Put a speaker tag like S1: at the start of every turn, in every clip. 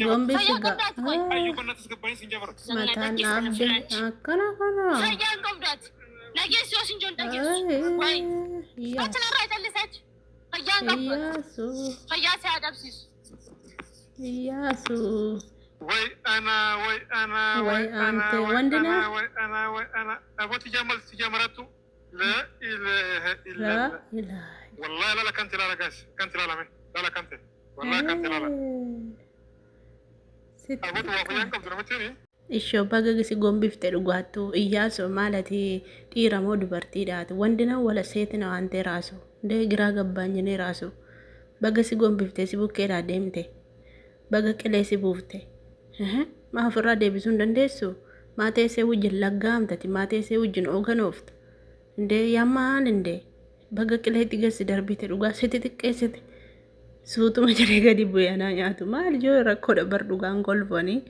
S1: Gombe siga. Matan abde. Kana kana. Iya. Iya su. Iya su. Wai ante wandina.
S2: أبوتي جمرته لا إله إلا
S1: La
S2: الله
S1: ilaha.
S2: والله لا كنت لا كاس كنت لا من لا كنت والله كنت لا أبوت وافيان كم درمتني
S1: Ishoo baga gisi gombifte dhugaattu iyyaasoo maalati dhiira moo dubartiidhaati wandina wala seetina waantee raasu ndee giraa gabbaanyinee raasu baga si gombifte si bukkeedhaa deemte baga qilee si buufte maa ofirraa deebisuu hin dandeessu maa teessee wajjin laggaamtati maa teessee wajjin ooganoofta ndee yammaan ndee baga qileetti gassi darbite dhugaa siti xiqqeessite suutuma jedhee gadi bu'anaa nyaatu maal joo rakkoodha bar dhugaan kolfanii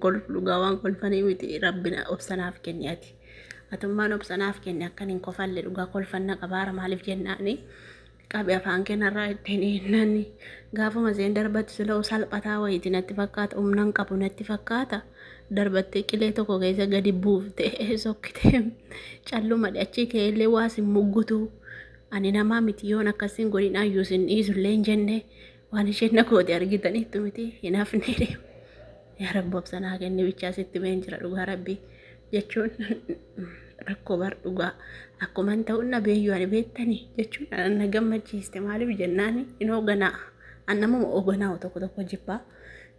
S1: golf dhugaa waan kolfanii miti rabbina obsanaaf kenni ati atummaan obsanaaf kenni akkan hin kofalle dhugaa kolfanna qabaara maaliif jennaani qabi afaan kennarraa ittiin hinnanni gaafuma seen darbatti sila'u salphataa wayiiti natti fakkaata humnan qabu natti fakkaata darbattee qilee tokko keessa gadi buufte sokkite calluma achii keellee waasin muggutu ani namaa miti yoon akkasiin godhin ayyuu sin dhiisullee hin jenne waan isheen nakooti argitaniittu miti hin hafne yaa rabbi obsanaa kenni bichaa sitti meen jira dhugaa rabbi jechuun rakkoo bar dhugaa akkuman ta'uun na beeyyuu ani beettanii jechuun na gammachiiste maaliif jennaani in hooganaa an namuma hooganaa tokko tokko jibbaa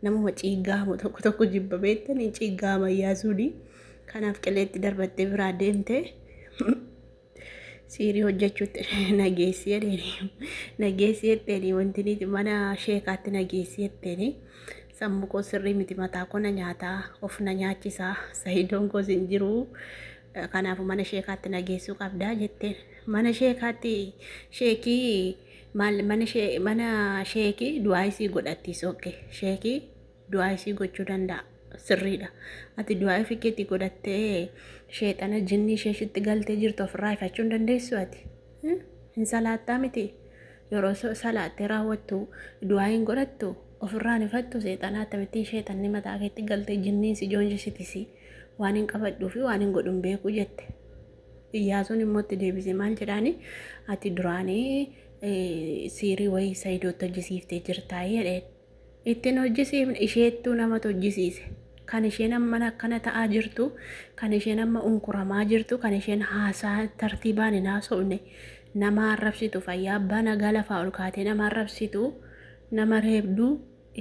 S1: namuma ciiggaamu tokko tokko jibba beettanii ciiggaama iyyaasuudhi kanaaf qileetti darbattee biraa deemte siirii hojjechuutti nageessi jedheeni wanti niiti mana sheekaatti nageessi jetteeni sammuu koo sirrii miti mataa koo na nyaataa of na nyaachisaa sayidoon koos hin jiru kanaafu mana sheekaatti nageessuu qabdaa jetteen mana sheekaatti sheekii maal mana sheekii du'aayisii godhatti sokke sheekii du'aayisii gochuu danda'a sirriidha ati du'aayii fikkeetti godhattee sheexana jinni isheeshitti galtee jirtu ofirraa ifachuu hin dandeessu ati hin salaattaa miti yeroo salaattee raawwattu du'aayiin godhattu ofirraan ifattu seexanaa tamittii sheexanni mataa keetti galtee jinniin si joonjisitisi waan hin qabadhuu fi waan hin godhun beekuu jette iyyaasuun immoo itti deebisee maal jedhaani ati duraanii siirii wayii sayidootti hojjisiiftee jirtaa jedheen ittiin hojjisiifne isheettuu namatti hojjisiise kan isheen amma akkana ta'aa jirtu kan isheen amma unkuramaa jirtu kan isheen haasaa tartiibaan hin haasofne nama arrabsitu fayyaa abbaa nagaa lafaa ol kaatee nama arrabsitu nama reebduu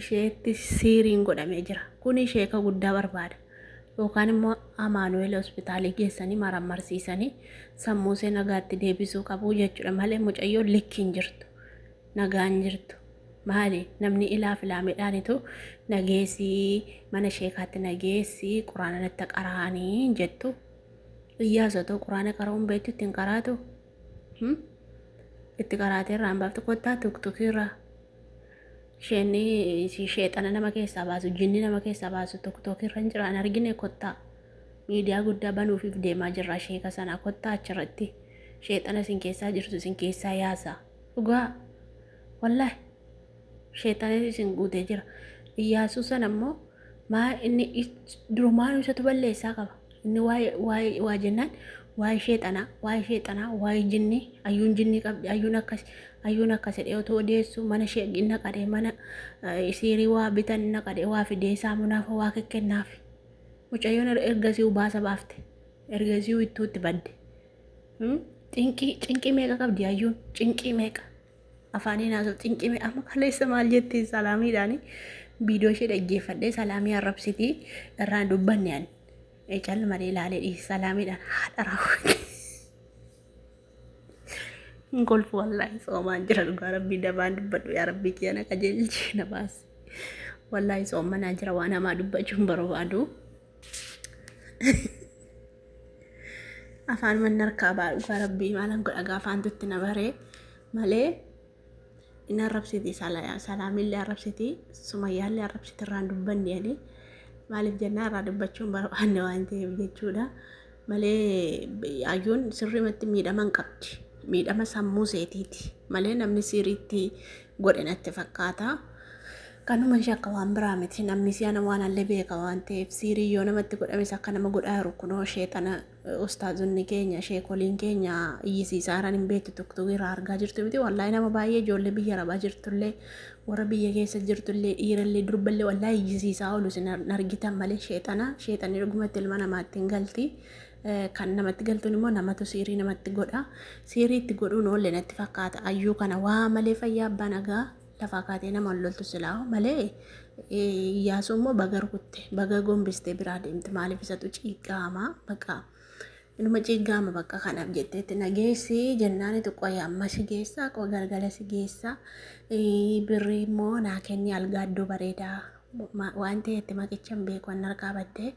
S1: isheetti siiriin godhamee jira kun ishee ka guddaa barbaada yookaan immoo amaanuweel hospitaalii geessanii marammarsiisanii sammuu ishee nagaatti deebisuu qabu jechuudha malee mucayyoon likkiin jirtu nagaan jirtu maali namni ilaa filaameedhaanitu nageessii mana sheekaatti nageessii quraana natti qaraanii jettu iyyaasotoo quraana qara'uun beektu ittiin qaraatu itti qaraatee irraan baaftu kottaa tuktukiirraa isheen sheexana nama keessaa baasu jinni nama keessaa baasu tuktukiirra hin jiraan argine kottaa miidiyaa guddaa banuufiif deemaa jirra sheeka sana kottaa achirratti sheexana isin keessaa jirtu isin keessaa yaasa dhugaa wallaahi sheexana isin guutee jira iyyaasuu sana immoo maa inni durumaan isatu balleessaa qaba inni waa jennaan waa'ee sheexanaa waa'ee jinni ayyuun jinni qabdi ayyuun akkas jedhee otoo odeessu mana sheegina qadhee mana siirii waa bitan naqadhee waa fidee saamunaaf waa kennaaf mucayyoon ergasii baasa baafte ergasii ittuutti badde cinqii meeqa qabdi ayyuun cinqii meeqa afaanii naasoo cinqii meeqa amma kaleessa maal jetti salaamiidhaani viidiyoo ishee dhaggeeffadhee salaamii arrabsitii irraan dubbanne ani cal malee ilaalee dhiisi salaamiidhaan haadha raawwate golfu wallaahi soomaan jira dhugaa rabbii dabaan dubbadhu yaa rabbii kiyana qajeelchee na baasi wallaahi soomanaa jira waan hamaa dubbachuun barbaadu afaan manna harkaa baa dhugaa rabbii maalan godha gaafaantutti na baree malee inni arrabsiti salaamiillee arrabsiti sumayyaallee arrabsiti irraan dubbanne jedhee maaliif jennaa irraa dubbachuun barbaanne waan ta'eef jechuudha malee ayyuun sirriimatti miidhaman qabdi miidhama sammuu seetiiti malee namni siriitti godhe natti fakkaata kanuma ishee akka waan biraa miti namni si'ana waan allee beeka waan ta'eef siirii yoo namatti godhames akka nama godhaa jiru kunoo sheexana ustaazonni keenya sheekoliin keenya iyyisiisaa jiran hin beektu tokko irraa argaa jirtu miti wallaahi nama baay'ee ijoollee biyya arabaa jirtullee warra biyya keessa jirtullee dhiirallee durballee wallaahi iyyisiisaa oolu sin argitan malee sheexanni dhugumatti ilma namaatti hin galti. Kan namatti galtuun immoo namatu siirii namatti godha. Siirii itti godhuun oolle natti fakkaata ayyuu kana waa malee fayyaa abbaa nagaa lafaa kaatee nama loltu silaa malee Iyyaasuu immoo baga rukutte baga gombistee biraa deemte maaliif isatu ciiggaama baqa inuma ciiggaama bakka kanaaf jetteetti nageessi jennaan xiqqoo amma si geessa qoo galgala si geessa birrii immoo naa kenni algaaddoo bareedaa waan ta'etti maqicha hin beeku waan harkaa baddee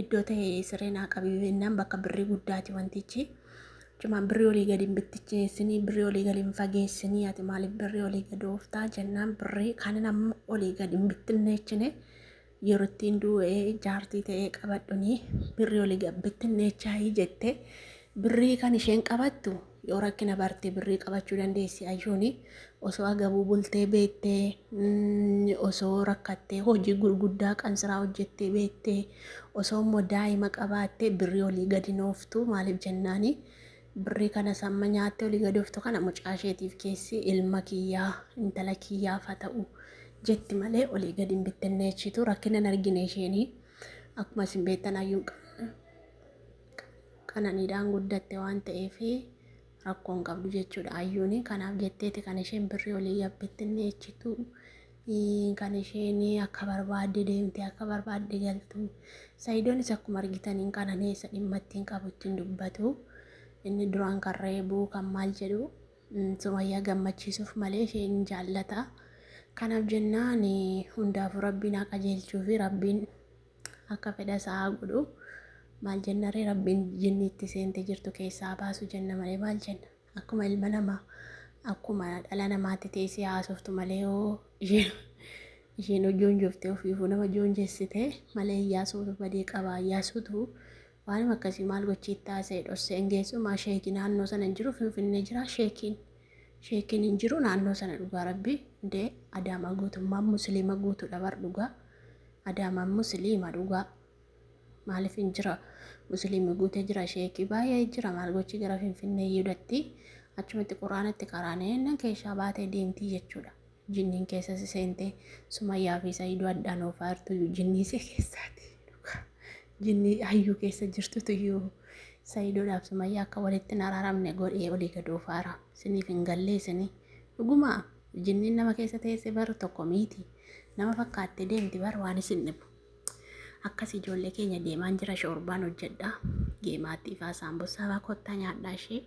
S1: iddoo ta'e siree naa qabiinnaan bakka birrii guddaati wantichi. Cuma birrii olii gadi hin bitticheessinii birrii olii gadi hin fageessinii ati maaliif birrii olii gadi ooftaa jennaan birrii kan nama olii gadi hin bittinneechine yeroo ittiin du'ee jaartii ta'ee qabadhuni birrii olii gadi bittinneechaayii jette birrii kan isheen qabattu yoo rakkina barte birrii qabachuu dandeessi ayyuuni osoo agabuu bultee beektee osoo rakkattee hojii gurguddaa qansiraa hojjettee beektee osoo immoo daa'ima qabaattee birrii olii gadi nooftu maaliif jennaani. Birrii kana samma nyaattee olii gadi ooftu kana mucaa isheetiif keessi ilma kiyyaa intala kiyyaaf haa ta'u jetti malee olii gadi hin bittinneechitu rakkina hin argine isheenii akkuma isin beektan ayyuun qananiidhaan guddatte waan ta'eef rakkoon qabdu jechuudha ayyuuni kanaaf jetteeti kan isheen birrii olii gadi bittinneechitu kan isheen akka barbaadde deemte akka barbaadde galtu Saayidoonis akkuma argitaniin qananeessa dhimma ittiin qabu ittiin dubbatu. Inni duraan kan reebuu kan maal jedhu Sumayyaa gammachiisuuf malee isheen jaallata. Kanaaf jennaan hundaafuu rabbiin haa qajeelchuu fi rabbiin akka fedha isaa godhu maal jennaree rabbiin jinni itti seente jirtu keessaa baasu jenna malee maal jenna akkuma ilma namaa akkuma dhala namaatti teessee haasoftu malee isheen joonjoftee ofiifuu nama joonjessite malee Iyyaasuutu badii qaba Iyyaasuutu. Waan akkasii maal gochiitti haasa'e dhosseen geessuma sheekii naannoo sana hin jiru finfinnee jira sheekiin hin jiru naannoo sana dhugaa rabbi hundee adaamaa guutummaan musliima guutuudha bar dhugaa adaamaan musliima dhugaa maaliif hin jira musliimi guutee jira sheekii baay'ee jira maal gochii gara finfinnee yudatti achumatti quraanatti qaraanee keessaa baatee deemtii jechuudha. Jinniin keessa seentee Sumayyaa fi Saayidoo addaan oofaa jirtu jinnii see keessaati. Jinni hayyuu keessa jirtutu iyyuu Saayidoodhaaf Sumayyaa akka walitti hin araaramne godhee olii gadi oofaara. Isiniif hin galleessanii dhuguma jinniin nama keessa teessee baru tokko miti nama fakkaattee deemti bar waan isin dhibu. Akkas ijoollee keenya deemaan jira shoorbaan hojjedha geemaatti ifaa saambossaa kottaa nyaadhaa ishee.